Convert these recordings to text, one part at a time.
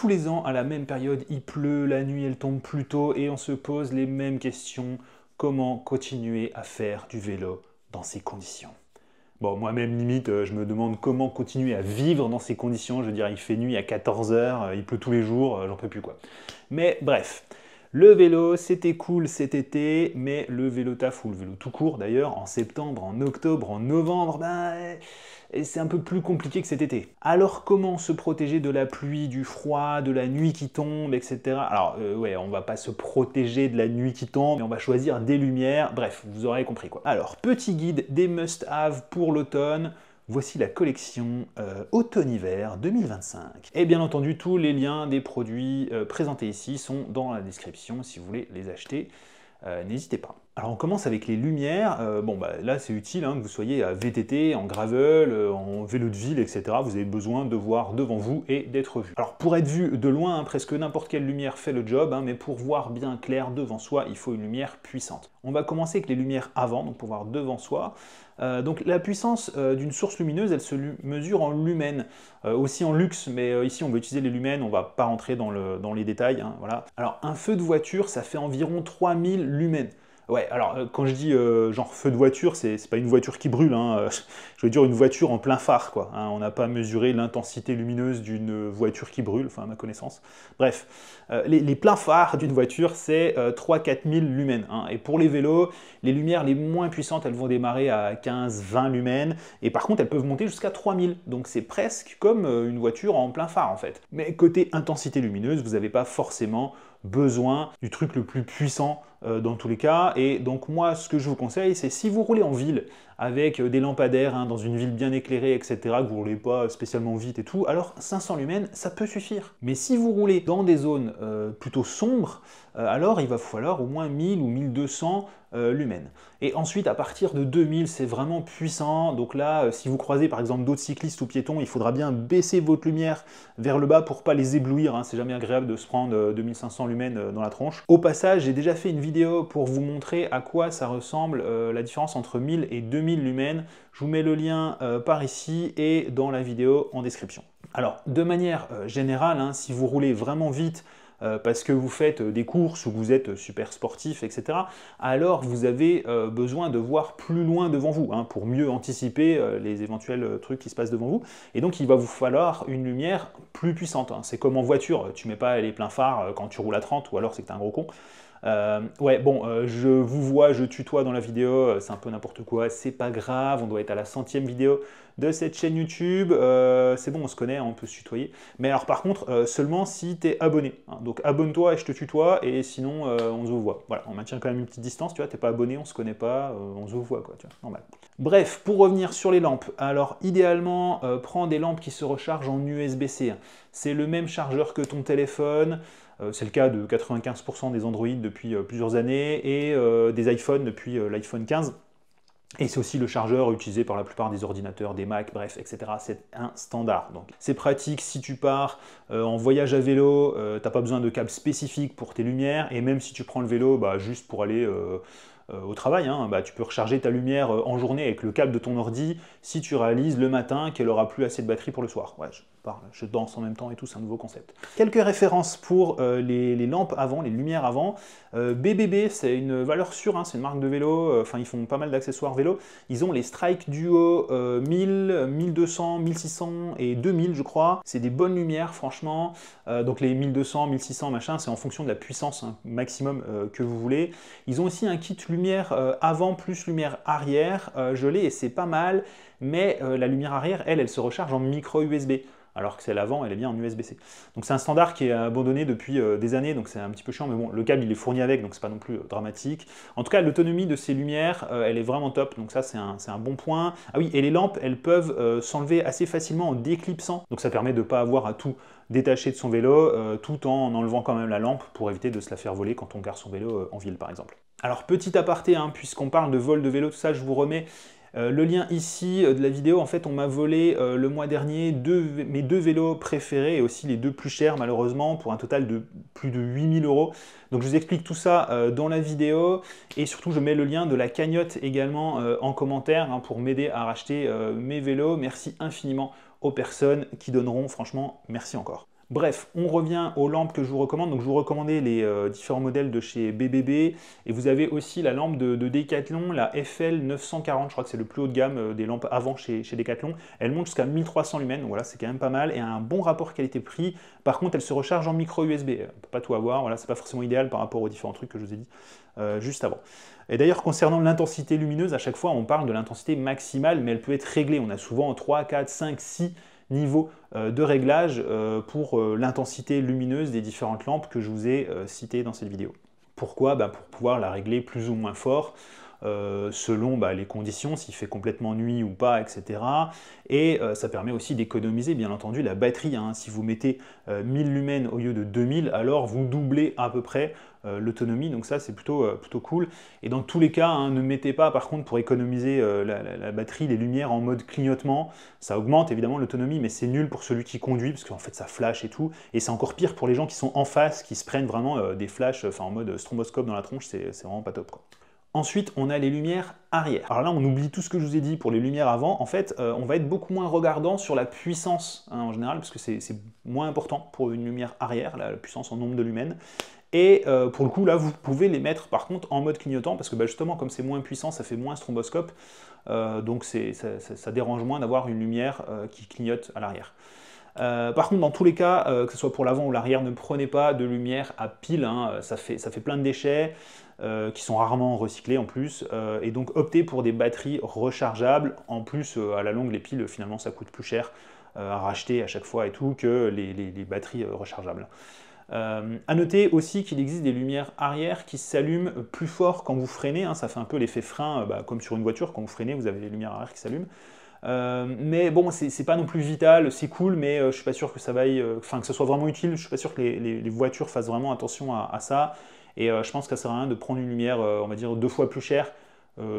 tous les ans, à la même période, il pleut, la nuit elle tombe plus tôt et on se pose les mêmes questions. Comment continuer à faire du vélo dans ces conditions? Bon, moi-même, limite, je me demande comment continuer à vivre dans ces conditions. Je veux dire, il fait nuit à 14 heures, il pleut tous les jours, j'en peux plus quoi. Mais bref, le vélo, c'était cool cet été, mais le vélo taf ou le vélo tout court d'ailleurs, en septembre, en octobre, en novembre, c'est un peu plus compliqué que cet été. Alors comment se protéger de la pluie, du froid, de la nuit qui tombe, etc. Alors ouais, on va pas se protéger de la nuit qui tombe, mais on va choisir des lumières, bref, vous aurez compris quoi. Alors, petit guide des must-have pour l'automne. Voici la collection automne-hiver 2025. Et bien entendu, tous les liens des produits présentés ici sont dans la description si vous voulez les acheter. N'hésitez pas. Alors on commence avec les lumières. Là c'est utile que vous soyez à VTT, en gravel, en vélo de ville, etc. Vous avez besoin de voir devant vous et d'être vu. Alors pour être vu de loin, presque n'importe quelle lumière fait le job, mais pour voir bien clair devant soi, il faut une lumière puissante. On va commencer avec les lumières avant, donc pour voir devant soi. Donc la puissance d'une source lumineuse, elle se mesure en lumens, aussi en lux, mais ici on va utiliser les lumens, on va pas rentrer dans les détails, voilà. Alors un feu de voiture, ça fait environ 3000 lumens. Ouais, alors quand je dis genre feu de voiture, c'est pas une voiture qui brûle, je veux dire une voiture en plein phare, quoi. On n'a pas mesuré l'intensité lumineuse d'une voiture qui brûle, enfin à ma connaissance. Bref, les pleins phares d'une voiture, c'est 3-4 000 lumens. Et pour les vélos, les lumières les moins puissantes, elles vont démarrer à 15-20 lumens, et par contre, elles peuvent monter jusqu'à 3000. Donc c'est presque comme une voiture en plein phare, en fait. Mais côté intensité lumineuse, vous n'avez pas forcément besoin du truc le plus puissant dans tous les cas. Et donc moi, ce que je vous conseille, c'est si vous roulez en ville avec des lampadaires, dans une ville bien éclairée, etc., que vous ne roulez pas spécialement vite et tout, alors 500 lumens, ça peut suffire. Mais si vous roulez dans des zones plutôt sombres, alors il va falloir au moins 1000 ou 1200 lumens. Et ensuite, à partir de 2000, c'est vraiment puissant. Donc là, si vous croisez par exemple d'autres cyclistes ou piétons, il faudra bien baisser votre lumière vers le bas pour ne pas les éblouir. C'est jamais agréable de se prendre 2500 lumens dans la tronche. Au passage, j'ai déjà fait une vidéo pour vous montrer à quoi ça ressemble la différence entre 1000 et 2000 lumens. Je vous mets le lien par ici et dans la vidéo en description. Alors, de manière générale, si vous roulez vraiment vite, parce que vous faites des courses ou vous êtes super sportif, etc., alors vous avez besoin de voir plus loin devant vous, pour mieux anticiper les éventuels trucs qui se passent devant vous. Et donc il va vous falloir une lumière plus puissante. C'est comme en voiture, tu mets pas les pleins phares quand tu roules à 30, ou alors c'est que t'es un gros con. Je vous vois, je tutoie dans la vidéo, c'est un peu n'importe quoi, c'est pas grave, on doit être à la 100e vidéo de cette chaîne YouTube, c'est bon, on se connaît, on peut se tutoyer. Mais alors par contre, seulement si tu es abonné. Donc abonne-toi et je te tutoie, et sinon on se voit. Voilà, on maintient quand même une petite distance, tu vois, t'es pas abonné, on se connaît pas, on se voit, quoi, tu vois, normal. Bref, pour revenir sur les lampes, alors idéalement, prends des lampes qui se rechargent en USB-C. C'est le même chargeur que ton téléphone. C'est le cas de 95% des Android depuis plusieurs années et des iPhones depuis l'iPhone 15. Et c'est aussi le chargeur utilisé par la plupart des ordinateurs, des Mac, bref, etc. C'est un standard. Donc c'est pratique si tu pars en voyage à vélo, t'as pas besoin de câble spécifique pour tes lumières, et même si tu prends le vélo juste pour aller au travail, tu peux recharger ta lumière en journée avec le câble de ton ordi si tu réalises le matin qu'elle aura plus assez de batterie pour le soir. Ouais, je danse en même temps et tout, c'est un nouveau concept. Quelques références pour les lampes avant, les lumières avant. BBB, c'est une valeur sûre, c'est une marque de vélo, ils font pas mal d'accessoires vélo. Ils ont les Strike Duo 1000, 1200, 1600 et 2000 je crois. C'est des bonnes lumières franchement. Donc les 1200, 1600 machin, c'est en fonction de la puissance maximum que vous voulez. Ils ont aussi un kit lumière avant plus lumière arrière, je l'ai et c'est pas mal, mais la lumière arrière, elle se recharge en micro USB. Alors que celle avant, elle est bien en USB-C. Donc c'est un standard qui est abandonné depuis des années, donc c'est un petit peu chiant, mais bon, le câble il est fourni avec, donc c'est pas non plus dramatique. En tout cas, l'autonomie de ces lumières, elle est vraiment top, donc ça c'est un bon point. Ah oui, et les lampes, elles peuvent s'enlever assez facilement en déclipsant, donc ça permet de ne pas avoir à tout détacher de son vélo, tout en enlevant quand même la lampe pour éviter de se la faire voler quand on gare son vélo en ville par exemple. Alors petit aparté, puisqu'on parle de vol de vélo, tout ça, je vous remets le lien ici de la vidéo. En fait, on m'a volé le mois dernier mes deux vélos préférés et aussi les deux plus chers malheureusement pour un total de plus de 8000 €. Donc je vous explique tout ça dans la vidéo et surtout je mets le lien de la cagnotte également en commentaire pour m'aider à racheter mes vélos. Merci infiniment aux personnes qui donneront, franchement merci encore. Bref, on revient aux lampes que je vous recommande. Donc je vous recommandais les différents modèles de chez BBB et vous avez aussi la lampe de Decathlon, la FL 940, je crois que c'est le plus haut de gamme des lampes avant chez Decathlon. Elle monte jusqu'à 1300 lumens, donc voilà, c'est quand même pas mal et a un bon rapport qualité-prix. Par contre, elle se recharge en micro USB. On peut pas tout avoir, voilà, c'est pas forcément idéal par rapport aux différents trucs que je vous ai dit juste avant. Et d'ailleurs, concernant l'intensité lumineuse, à chaque fois on parle de l'intensité maximale, mais elle peut être réglée. On a souvent 3, 4, 5, 6 niveaux de réglage pour l'intensité lumineuse des différentes lampes que je vous ai citées dans cette vidéo. Pourquoi? Pour pouvoir la régler plus ou moins fort selon les conditions, s'il fait complètement nuit ou pas, etc. Et ça permet aussi d'économiser bien entendu la batterie. Hein. Si vous mettez 1000 lumens au lieu de 2000, alors vous doublez à peu près l'autonomie, donc ça c'est plutôt cool. Et dans tous les cas, hein, ne mettez pas par contre pour économiser la batterie les lumières en mode clignotement. Ça augmente évidemment l'autonomie, mais c'est nul pour celui qui conduit, parce qu'en fait ça flash et tout. Et c'est encore pire pour les gens qui sont en face, qui se prennent vraiment des flashs en mode stromboscope dans la tronche, c'est vraiment pas top, quoi. Ensuite, on a les lumières arrière. Alors là, on oublie tout ce que je vous ai dit pour les lumières avant. En fait, on va être beaucoup moins regardant sur la puissance hein, en général, parce que c'est moins important pour une lumière arrière, la puissance en nombre de lumens. Et pour le coup, là, vous pouvez les mettre par contre en mode clignotant, parce que justement, comme c'est moins puissant, ça fait moins stromboscope, donc ça dérange moins d'avoir une lumière qui clignote à l'arrière. Par contre, dans tous les cas, que ce soit pour l'avant ou l'arrière, ne prenez pas de lumière à pile, hein, ça fait plein de déchets qui sont rarement recyclés en plus, et donc optez pour des batteries rechargeables. En plus, à la longue, les piles, finalement, ça coûte plus cher à racheter à chaque fois et tout que les batteries rechargeables. À noter aussi qu'il existe des lumières arrière qui s'allument plus fort quand vous freinez, hein, ça fait un peu l'effet frein, comme sur une voiture, quand vous freinez, vous avez les lumières arrière qui s'allument. Mais bon, c'est pas non plus vital, c'est cool, mais je suis pas sûr que ça vaille, que ce soit vraiment utile. Je suis pas sûr que les voitures fassent vraiment attention à ça. Et je pense que ça sert à rien de prendre une lumière, on va dire 2 fois plus chère,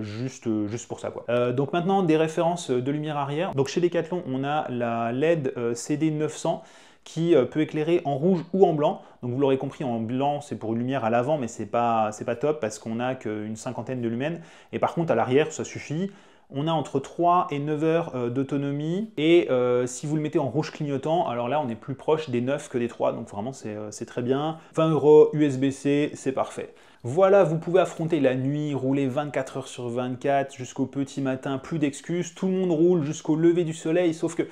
juste pour ça, quoi. Donc maintenant, des références de lumière arrière. Donc chez Decathlon, on a la LED CD900 qui peut éclairer en rouge ou en blanc. Donc vous l'aurez compris, en blanc c'est pour une lumière à l'avant, mais c'est pas top parce qu'on n'a qu'une cinquantaine de lumens. Et par contre à l'arrière, ça suffit. On a entre 3 et 9 heures d'autonomie, et si vous le mettez en rouge clignotant, alors là on est plus proche des 9 que des 3, donc vraiment c'est très bien. 20 € USB-C, c'est parfait. Voilà, vous pouvez affronter la nuit, rouler 24 heures sur 24 jusqu'au petit matin, plus d'excuses, tout le monde roule jusqu'au lever du soleil, sauf que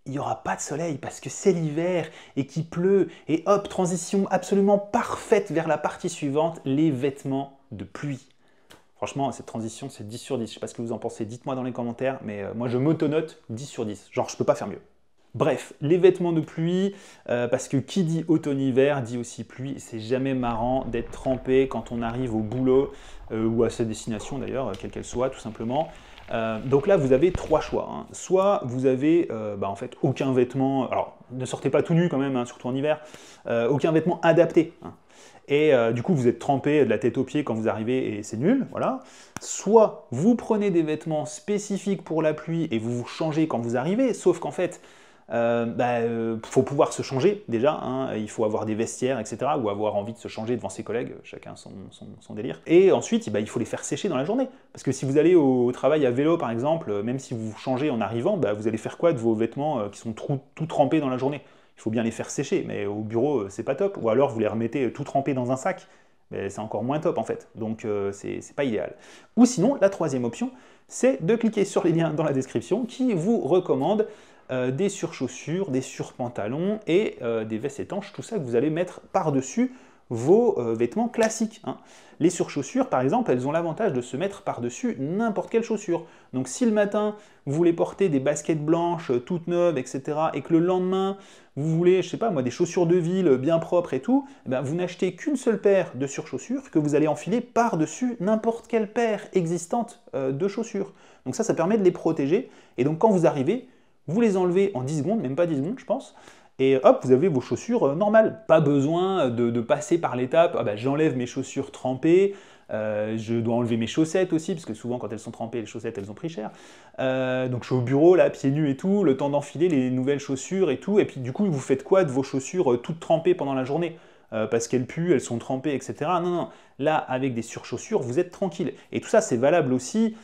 il n'y aura pas de soleil parce que c'est l'hiver et qu'il pleut, et hop, transition absolument parfaite vers la partie suivante, les vêtements de pluie. Franchement, cette transition, c'est 10 sur 10. Je ne sais pas ce que vous en pensez, dites-moi dans les commentaires, mais moi je m'autonote 10 sur 10. Genre, je ne peux pas faire mieux. Bref, les vêtements de pluie, parce que qui dit automne-hiver dit aussi pluie. C'est jamais marrant d'être trempé quand on arrive au boulot, ou à sa destination d'ailleurs, quelle qu'elle soit, tout simplement. Donc là, vous avez 3 choix. Hein. Soit vous avez en fait aucun vêtement, alors ne sortez pas tout nu quand même, hein, surtout en hiver, aucun vêtement adapté. Hein. Et du coup, vous êtes trempé de la tête aux pieds quand vous arrivez et c'est nul, voilà. Soit vous prenez des vêtements spécifiques pour la pluie et vous vous changez quand vous arrivez, sauf qu'en fait, faut pouvoir se changer déjà, hein, il faut avoir des vestiaires, etc., ou avoir envie de se changer devant ses collègues, chacun son délire. Et ensuite, il faut les faire sécher dans la journée. Parce que si vous allez au travail à vélo, par exemple, même si vous vous changez en arrivant, vous allez faire quoi de vos vêtements qui sont tout trempés dans la journée? Il faut bien les faire sécher, mais au bureau, c'est pas top. Ou alors, vous les remettez tout trempés dans un sac, mais c'est encore moins top en fait. Donc, c'est pas idéal. Ou sinon, la troisième option, c'est de cliquer sur les liens dans la description qui vous recommandent des surchaussures, des surpantalons et des vestes étanches, tout ça que vous allez mettre par-dessus vos vêtements classiques. Hein. Les surchaussures, par exemple, elles ont l'avantage de se mettre par-dessus n'importe quelle chaussure. Donc si le matin, vous voulez porter des baskets blanches toutes neuves, etc., et que le lendemain, vous voulez, je sais pas moi, des chaussures de ville bien propres et tout, vous n'achetez qu'une seule paire de surchaussures que vous allez enfiler par-dessus n'importe quelle paire existante de chaussures. Donc ça permet de les protéger. Et donc quand vous arrivez, vous les enlevez en 10 secondes, même pas 10 secondes je pense, et hop, vous avez vos chaussures normales. Pas besoin de passer par l'étape, j'enlève mes chaussures trempées, je dois enlever mes chaussettes aussi, parce que souvent quand elles sont trempées, les chaussettes elles ont pris cher. Donc je suis au bureau là, pieds nus et tout, le temps d'enfiler les nouvelles chaussures et tout, et puis du coup vous faites quoi de vos chaussures toutes trempées pendant la journée? parce qu'elles puent, elles sont trempées, etc. Non, non, là, avec des surchaussures, vous êtes tranquille. Et tout ça, c'est valable aussi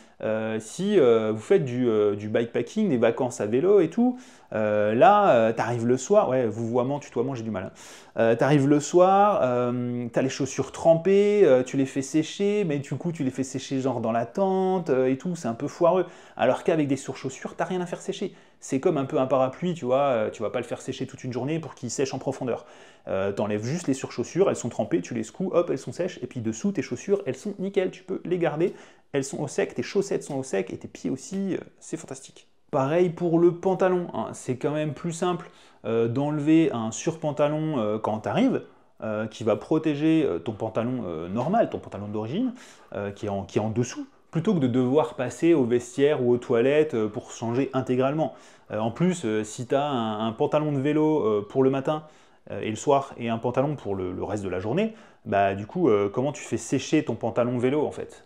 si vous faites du bikepacking, des vacances à vélo et tout. Là, tu arrives le soir, ouais, vouvoiement, tutoiement, j'ai du mal. Tu arrives le soir, tu as les chaussures trempées, tu les fais sécher, mais du coup, tu les fais sécher genre dans la tente et tout, c'est un peu foireux. Alors qu'avec des surchaussures, tu n'as rien à faire sécher. C'est comme un peu un parapluie, tu vois, tu vas pas le faire sécher toute une journée pour qu'il sèche en profondeur. Tu enlèves juste les surchaussures, elles sont trempées, tu les secoues, hop, elles sont sèches, et puis dessous, tes chaussures, elles sont nickel, tu peux les garder, elles sont au sec, tes chaussettes sont au sec, et tes pieds aussi, c'est fantastique. Pareil pour le pantalon, hein, c'est quand même plus simple d'enlever un surpantalon quand tu arrives, qui va protéger ton pantalon normal, ton pantalon d'origine, qui est en dessous, plutôt que de devoir passer au vestiaire ou aux toilettes pour changer intégralement. En plus, si tu as un pantalon de vélo pour le matin et le soir, et un pantalon pour le reste de la journée, bah du coup, comment tu fais sécher ton pantalon vélo en fait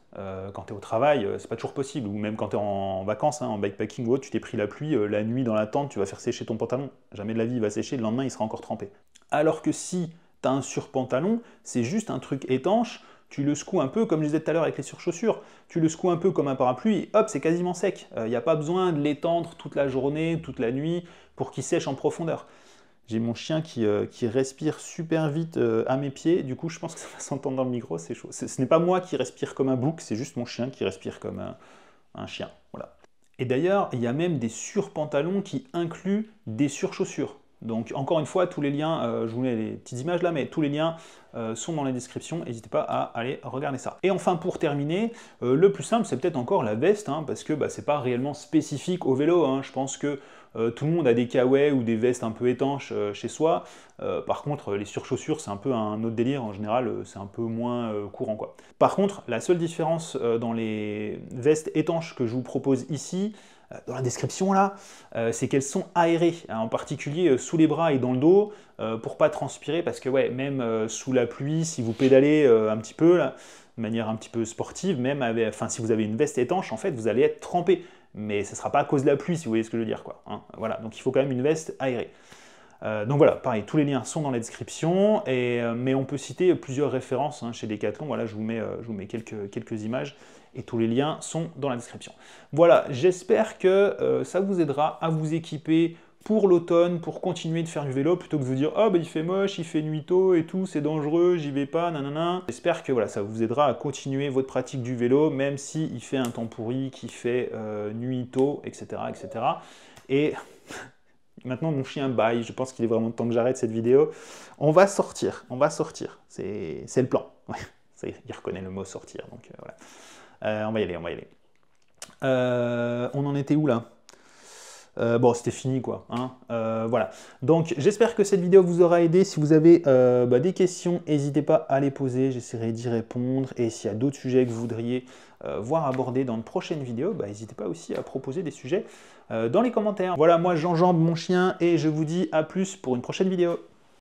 quand tu es au travail, c'est pas toujours possible, ou même quand tu es en vacances, hein, en bikepacking ou autre, tu t'es pris la pluie, la nuit dans la tente, tu vas faire sécher ton pantalon, jamais de la vie il va sécher, le lendemain il sera encore trempé. Alors que si tu as un surpantalon, c'est juste un truc étanche, tu le secoues un peu, comme je disais tout à l'heure avec les surchaussures, tu le secoues un peu comme un parapluie, et hop, c'est quasiment sec. Il n'y a pas besoin de l'étendre toute la journée, toute la nuit, pour qu'il sèche en profondeur. J'ai mon chien qui respire super vite à mes pieds, du coup je pense que ça va s'entendre dans le micro, c'est chaud. Ce n'est pas moi qui respire comme un bouc, c'est juste mon chien qui respire comme un chien. Voilà. Et d'ailleurs, il y a même des surpantalons qui incluent des surchaussures. Donc encore une fois, tous les liens, je vous mets les petites images là, mais tous les liens sont dans la description, n'hésitez pas à aller regarder ça. Et enfin pour terminer, le plus simple c'est peut-être encore la veste, hein, parce que c'est pas réellement spécifique au vélo, hein. Je pense que tout le monde a des kawaii ou des vestes un peu étanches chez soi. Par contre, les surchaussures, c'est un peu un autre délire. En général, c'est un peu moins courant, quoi. Par contre, la seule différence dans les vestes étanches que je vous propose ici, dans la description là, c'est qu'elles sont aérées, hein, en particulier sous les bras et dans le dos, pour pas transpirer, parce que ouais, même sous la pluie, si vous pédalez un petit peu, là, de manière un petit peu sportive, même avec, si vous avez une veste étanche, en fait, vous allez être trempé. Mais ce ne sera pas à cause de la pluie, si vous voyez ce que je veux dire, quoi. Hein, voilà, donc il faut quand même une veste aérée. Donc voilà, pareil, tous les liens sont dans la description, mais on peut citer plusieurs références hein, chez Decathlon. Voilà, je vous mets quelques images, et tous les liens sont dans la description. Voilà, j'espère que ça vous aidera à vous équiper pour l'automne, pour continuer de faire du vélo, plutôt que de vous dire « Oh, il fait moche, il fait nuito et tout, c'est dangereux, j'y vais pas, nanana ». J'espère que voilà, ça vous aidera à continuer votre pratique du vélo, même s'il fait un temps pourri, qu'il fait nuito, etc., etc. Et maintenant, mon chien bâille, je pense qu'il est vraiment temps que j'arrête cette vidéo. On va sortir, c'est le plan. Il reconnaît le mot « sortir », donc voilà. On va y aller, on en était où là ? Bon, c'était fini quoi. Hein. Voilà. Donc, j'espère que cette vidéo vous aura aidé. Si vous avez des questions, n'hésitez pas à les poser. J'essaierai d'y répondre. Et s'il y a d'autres sujets que vous voudriez voir abordés dans de prochaines vidéos, n'hésitez pas aussi à proposer des sujets dans les commentaires. Voilà, moi j'enjambe mon chien et je vous dis à plus pour une prochaine vidéo.